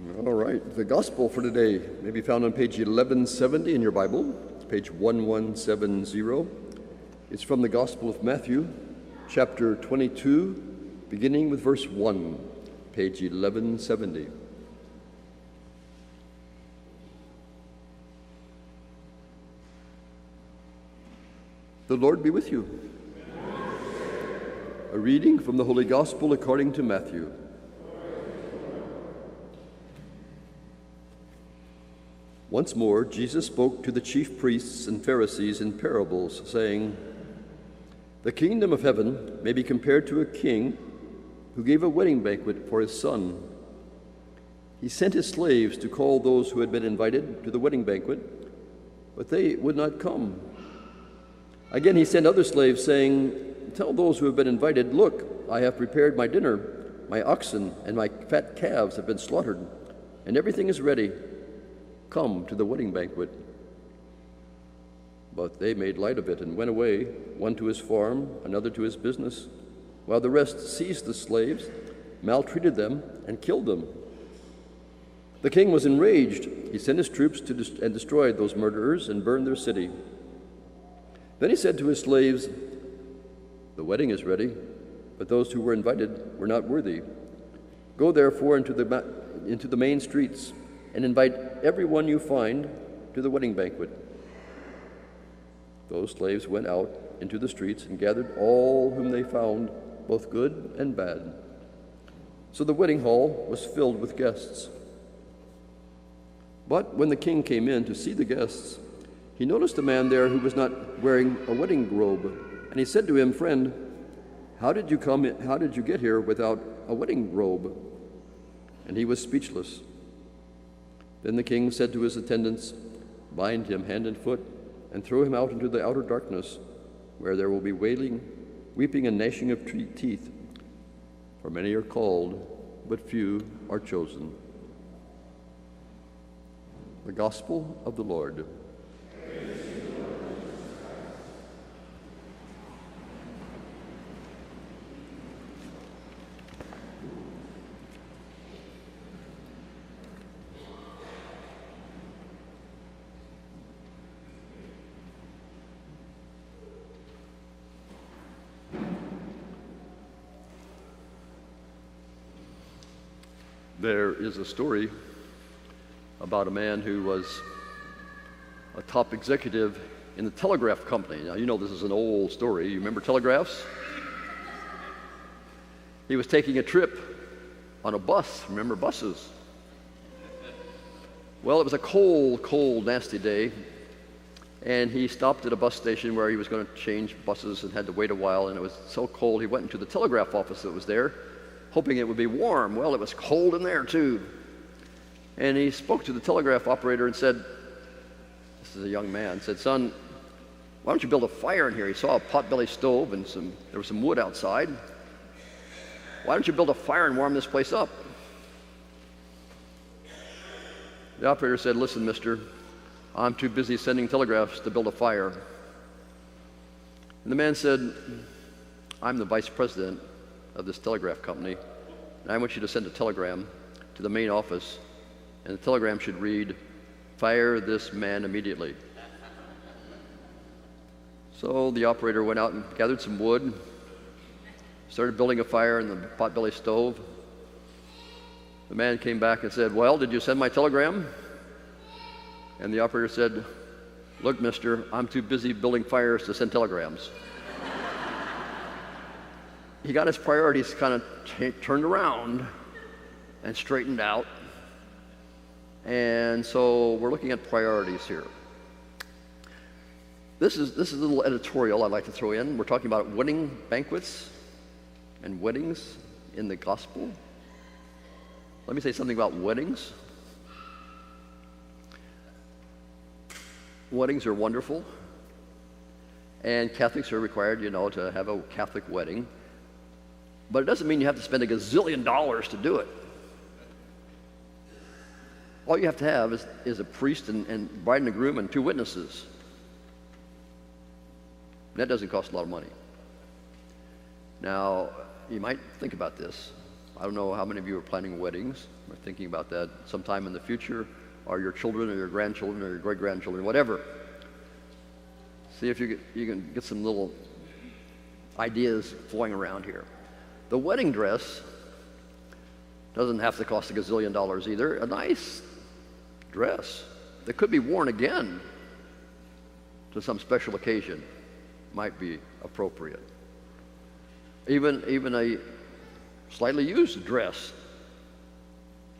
All right, the gospel for today may be found on page 1170 in your Bible, page 1170. It's from the Gospel of Matthew, chapter 22, beginning with verse 1, page 1170. The Lord be with you. A reading from the Holy Gospel according to Matthew. Once more, Jesus spoke to the chief priests and Pharisees in parables, saying, "The kingdom of heaven may be compared to a king who gave a wedding banquet for his son. He sent his slaves to call those who had been invited to the wedding banquet, but they would not come. Again, he sent other slaves, saying, 'Tell those who have been invited, look, I have prepared my dinner. My oxen and my fat calves have been slaughtered, and everything is ready. Come to the wedding banquet.' But they made light of it and went away, one to his farm, another to his business, while the rest seized the slaves, maltreated them, and killed them. The king was enraged. He sent his troops and destroyed those murderers and burned their city. Then he said to his slaves, 'The wedding is ready, but those who were invited were not worthy. Go therefore into the main streets and invite everyone you find to the wedding banquet.' Those slaves went out into the streets and gathered all whom they found, both good and bad. So the wedding hall was filled with guests. But when the king came in to see the guests, he noticed a man there who was not wearing a wedding robe. And he said to him, 'Friend, how did you get here without a wedding robe?' And he was speechless. Then the king said to his attendants, 'Bind him hand and foot, and throw him out into the outer darkness, where there will be wailing, weeping, and gnashing of teeth. For many are called, but few are chosen.'" The Gospel of the Lord. There is a story about a man who was a top executive in the telegraph company. Now, you know this is an old story. You remember telegraphs? He was taking a trip on a bus. Remember buses? Well, it was a cold, nasty day, and he stopped at a bus station where he was going to change buses and had to wait a while, and it was so cold he went into the telegraph office that was there, hoping it would be warm. Well, it was cold in there too. And he spoke to the telegraph operator and said, this is a young man, said, "Son, why don't you build a fire in here?" He saw a potbelly stove and there was some wood outside. "Why don't you build a fire and warm this place up?" The operator said, "Listen, mister, I'm too busy sending telegraphs to build a fire." And the man said, "I'm the vice president of this telegraph company, and I want you to send a telegram to the main office, and the telegram should read, 'Fire this man immediately.'" So the operator went out and gathered some wood, started building a fire in the potbelly stove. The man came back and said, "Well, did you send my telegram?" And the operator said, "Look, mister, I'm too busy building fires to send telegrams." He got his priorities kind of turned around and straightened out. And so we're looking at priorities here. This is a little editorial I'd like to throw in. We're talking about wedding banquets and weddings in the gospel. Let me say something about weddings. Weddings are wonderful, and Catholics are required, to have a Catholic wedding. But it doesn't mean you have to spend $1 gazillion to do it. All you have to have is a priest and bride and a groom and 2 witnesses. That doesn't cost a lot of money. Now, you might think about this. I don't know how many of you are planning weddings or thinking about that sometime in the future, or your children or your grandchildren or your great-grandchildren, whatever. See if you can get some little ideas flowing around here. The wedding dress doesn't have to cost $1 gazillion either. A nice dress that could be worn again to some special occasion might be appropriate. Even a slightly used dress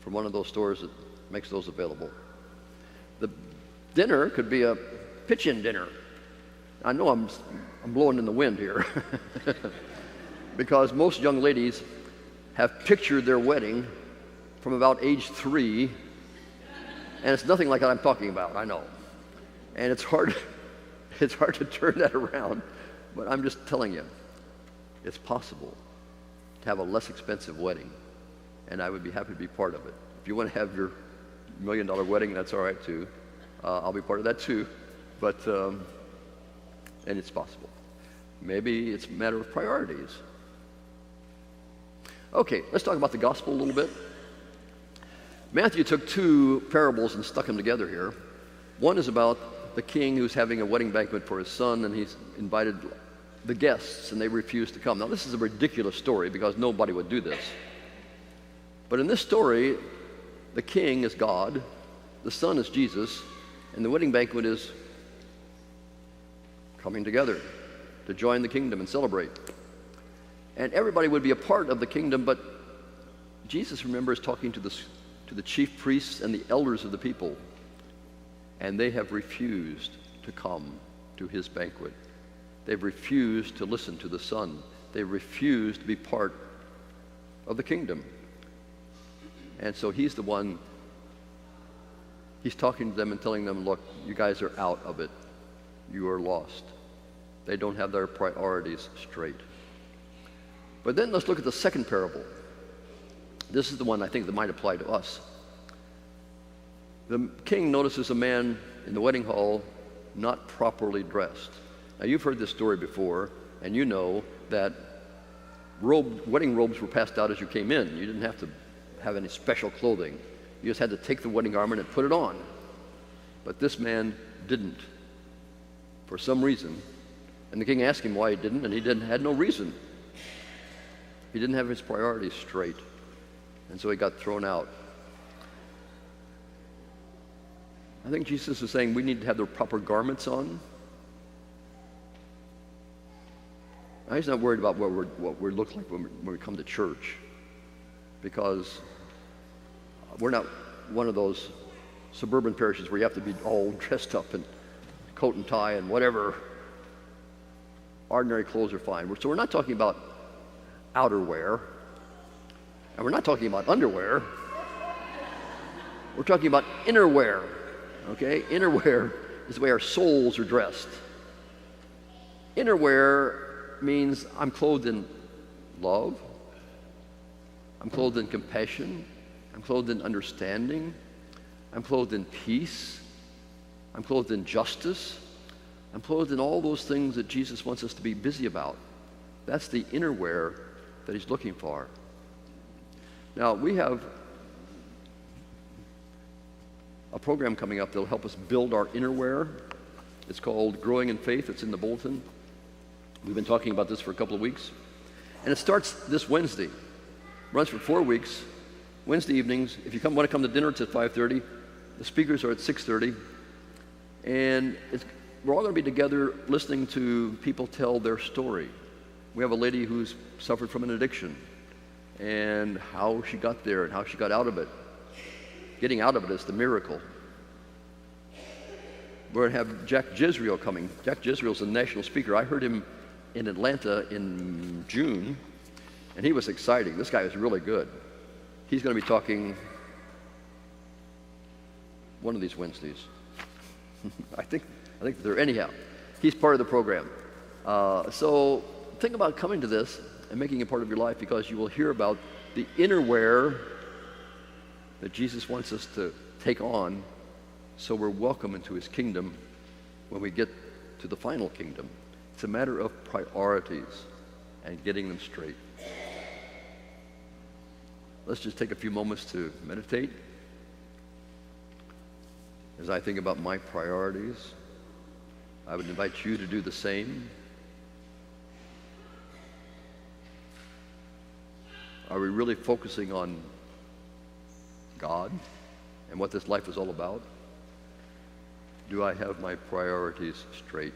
from one of those stores that makes those available. The dinner could be a pitch-in dinner. I know I'm blowing in the wind here because most young ladies have pictured their wedding from about age 3, and it's nothing like what I'm talking about, I know. And it's hard to turn that around, but I'm just telling you, it's possible to have a less expensive wedding, and I would be happy to be part of it. If you want to have your $1 million wedding, that's all right too. I'll be part of that too, but and it's possible. Maybe it's a matter of priorities. Okay, let's talk about the gospel a little bit. Matthew took 2 parables and stuck them together here. One is about the king who's having a wedding banquet for his son, and he's invited the guests, and they refuse to come. Now, this is a ridiculous story because nobody would do this. But in this story, the king is God, the son is Jesus, and the wedding banquet is coming together to join the kingdom and celebrate. And everybody would be a part of the kingdom, but Jesus, remember, is talking to the chief priests and the elders of the people, and they have refused to come to his banquet. They've refused to listen to the Son. They've refused to be part of the kingdom. And so he's the one, he's talking to them and telling them, look, you guys are out of it. You are lost. They don't have their priorities straight. But then let's look at the second parable. This is the one I think that might apply to us. The king notices a man in the wedding hall not properly dressed. Now, you've heard this story before, and you know that wedding robes were passed out as you came in. You didn't have to have any special clothing. You just had to take the wedding garment and put it on. But this man didn't, for some reason. And the king asked him why he didn't, and he had no reason. He didn't have his priorities straight, and so he got thrown out. I think Jesus is saying we need to have the proper garments on. Now, he's not worried about what we look like when we come to church, because we're not one of those suburban parishes where you have to be all dressed up in coat and tie and whatever. Ordinary clothes are fine. So we're not talking about outerwear, and we're not talking about underwear. We're talking about innerwear, okay? Innerwear is the way our souls are dressed. Innerwear means I'm clothed in love, I'm clothed in compassion, I'm clothed in understanding, I'm clothed in peace, I'm clothed in justice, I'm clothed in all those things that Jesus wants us to be busy about. That's the innerwear that he's looking for. Now, we have a program coming up that'll help us build our innerwear. It's called Growing in Faith. It's in the bulletin. We've been talking about this for a couple of weeks. And it starts this Wednesday. Runs for 4 weeks. Wednesday evenings. If you want to come to dinner, it's at 5:30. The speakers are at 6:30. And we're all going to be together listening to people tell their story. We have a lady who's suffered from an addiction and how she got there and how she got out of it. Getting out of it is the miracle. We're going to have Jack Jezreel coming. Jack Jezreel's a national speaker. I heard him in Atlanta in June, and he was exciting. This guy was really good. He's going to be talking one of these Wednesdays. I think they're anyhow. He's part of the program. So think about coming to this and making it part of your life, because you will hear about the innerwear that Jesus wants us to take on so we're welcome into his kingdom when we get to the final kingdom. It's a matter of priorities and getting them straight. let's just take a few moments to meditate. As I think about my priorities, I would invite you to do the same. Are we really focusing on God and what this life is all about? Do I have my priorities straight?